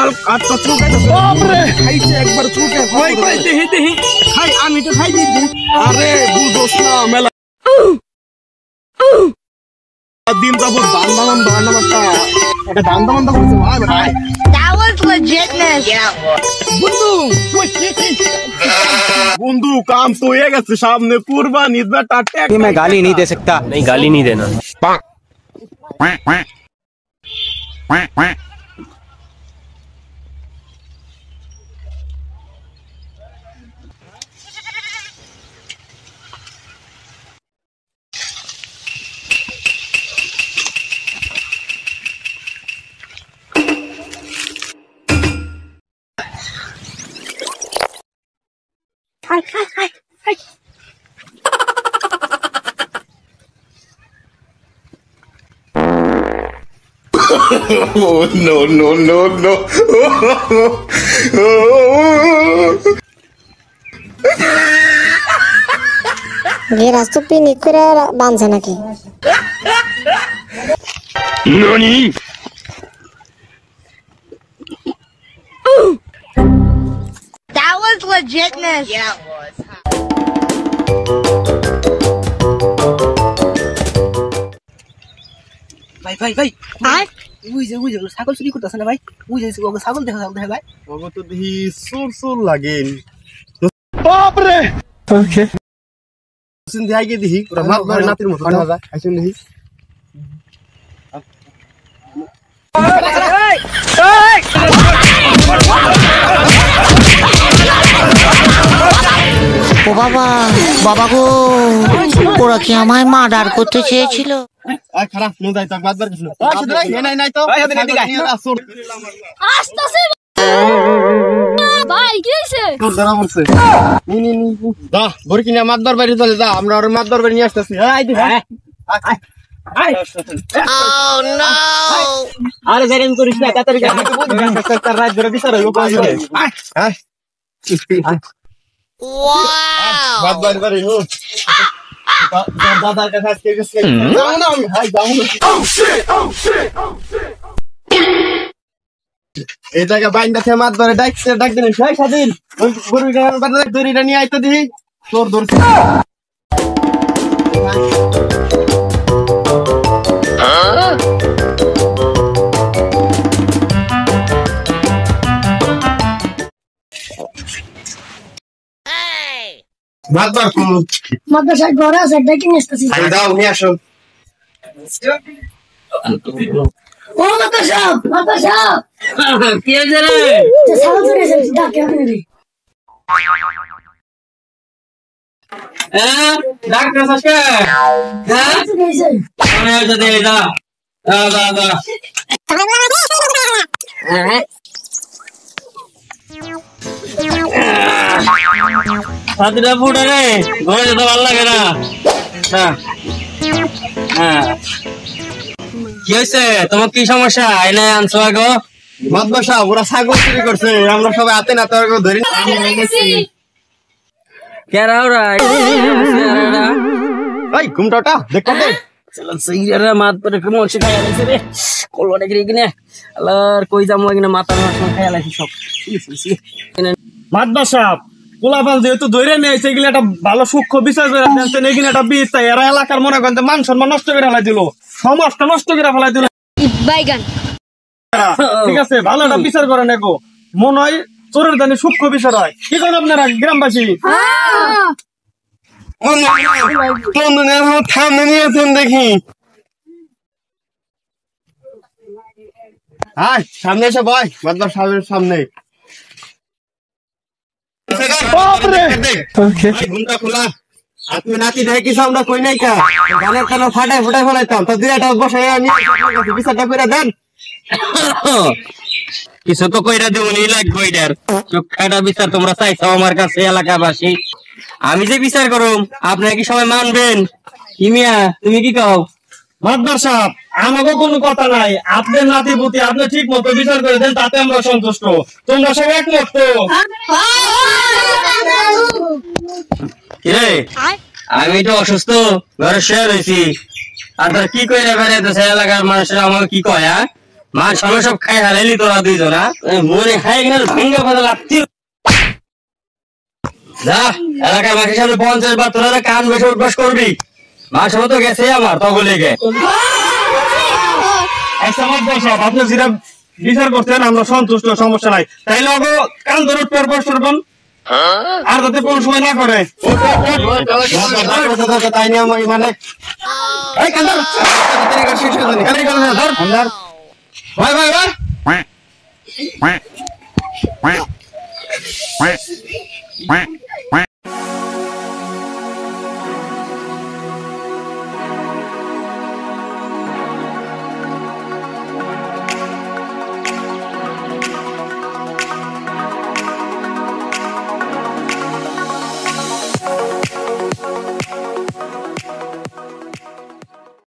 আমার আটটা চুলকাইতে বাপরে খাইছে একবার চুলকে হয় কই দেহি দেহি খাই আমি তো খাই দিই আরে বুঝোস না মেলা দিন যাব দাম বানামাটা এটা দাম করছে ভাই That was legitness. বন্ধু কাম তো হয়ে গেছে সামনে কুরবানি ঈদ বেটা ট্যাগ मैं गाली नहीं दे सकता नहीं गाली नहीं देना Hi. Oh, no. Geras tu pini kura bansa naki. NANI That was legitness. Yeah, it was. भाई Hi. ওই যে ছাগল চুরি করতেছ না ভাই ওই যে ছাগল দেখা ভাই ওগো তো দেখি সুর লাগে বাপরে ওকে সিন দেখাই গে দেখি পুরো মাত ধরে নাতির মতো না যায় আইছেন দেখি ও বাবা গো ওরা কি আমায় মার্ডার করতে চেয়েছিল আয় খারাপ নো যাই তো বাদ বার কিছু নাই তো ভাই হাতে দিকে আসতেছে ভাই কি হইছে তোর ধরা পড়ছে নি দা বড় কিনা মাত দরবারে চলে যা আমরা আর মাত দরবারে নিয়ে আসতেছি আয় দি আয় Oh no আরে জানেন করিস না তাড়াতাড়ি তার রাত ধরে বিচার হইব পাঁচ দিনে আয় wow বাদ বার হইব দাদা কাছে আজকে গেছে যাও না আমি হাই যাও না oh shit এই জায়গা বাইন্দা থেকে মাত ধরে ডাক দিন সেই স্বাধীন ওই গরুটা বাজার দড়িটা নিয়ে আইতো দেখি তোর ধরছে মাতবার কোন মাদ্রাসা ঘরে আছে ডেকে নিয়ে আসতেছি আই দাও নিয়ে আসো ও মাদ্রাসা কি হইছে রে যে সাল ধরে এসে ডাকে আপনি রে ডাক্তার সাসকে হ্যাঁ কি হইছে আমি আইতে দে দা হাতটা ফুটে রে ঘরে যেতে ভালো লাগে না কি হয়েছে তোমার কি সমস্যা আইনে আনছো আগো মাতবাসা ওরা ছাগল চুরি করছে আমরা সবাই হাতে না তোর ধরি কেরা ওরা এই ঘুমটাটা দেখতে দে চলন সইরা মাত পরে কেমন শিখাই আইছে রে কলবাটা গিরে কিনে আলার কই যামু কিনা মাথা নষ্ট খাই আইছি সব মাতবাসা পোলাপান যেহেতু ধরে নিয়েছে এগুলো একটা ভালো সূক্ষ্ম বিচার করে দেন এগুলো একটা বীজ তাই এরা এলাকার মনে করেন মান সম্মান নষ্ট করে ফেলাই দিল সমাজটা নষ্ট করে ফেলাই দিল বাইগান ঠিক আছে ভালো একটা বিচার করেন এগো মনে হয় চোরের জানি সূক্ষ্ম বিচার হয় কি করেন আপনারা গ্রামবাসী থামে নিয়েছেন দেখি হ্যাঁ সামনে এসে বয় মাতবার সাহেবের সামনে ঘুমটা খোলা আপনি নাতি দেখে কিছু আমরা কই নাই কা গানের কানে ফাটাই ফুটাই ফেলাইতাম তো দুই একটা বসাই বিচারটা করে দেন কিছু তো কইরা দেবনি লাগবে এটার চোখটা বিচার তোমরা চাইছো আমার কাছে এলাকাবাসী আমি যে বিচার করুম আপনারা কি সবাই মানবেন ইমিয়া তুমি কি কও মাতবার সাহেব আমাকে কোনো কথা নাই আপনার নাতি পুতি আপনি ঠিক মতো বিচার করে দেন তাতে আমরা সন্তুষ্ট তোমরা সবাই একমত তো কিরে আমি তো অসুস্থ ঘরে শুয়ে রয়েছি আর কি কইরা বেড়াইতেছে এলাকার মানুষরা আমাকে কি কয় মা সবাই সব খাই হারাইলি তোরা দুইজন মনে খাই কিনা ভাঙ্গা ফাটা লাগতি যা এলাকার মাসের সামনে 50 বার তোরা কান বসে উঠবাস করবি মা সব তো গেছে আমার তগলে গে আচ্ছা মাতবর সাহেব আপনি যেটা বিচার করছেন আমরা সন্তুষ্ট, সমস্যা নাই। তাইলে অগো কান ধরে উঠবার বস করবেন আর যাতে কোন সময় না করে তাই নিয়ে আমি মানে এই কান্দার ভাই ভাই ভাই quack quack quack quack quack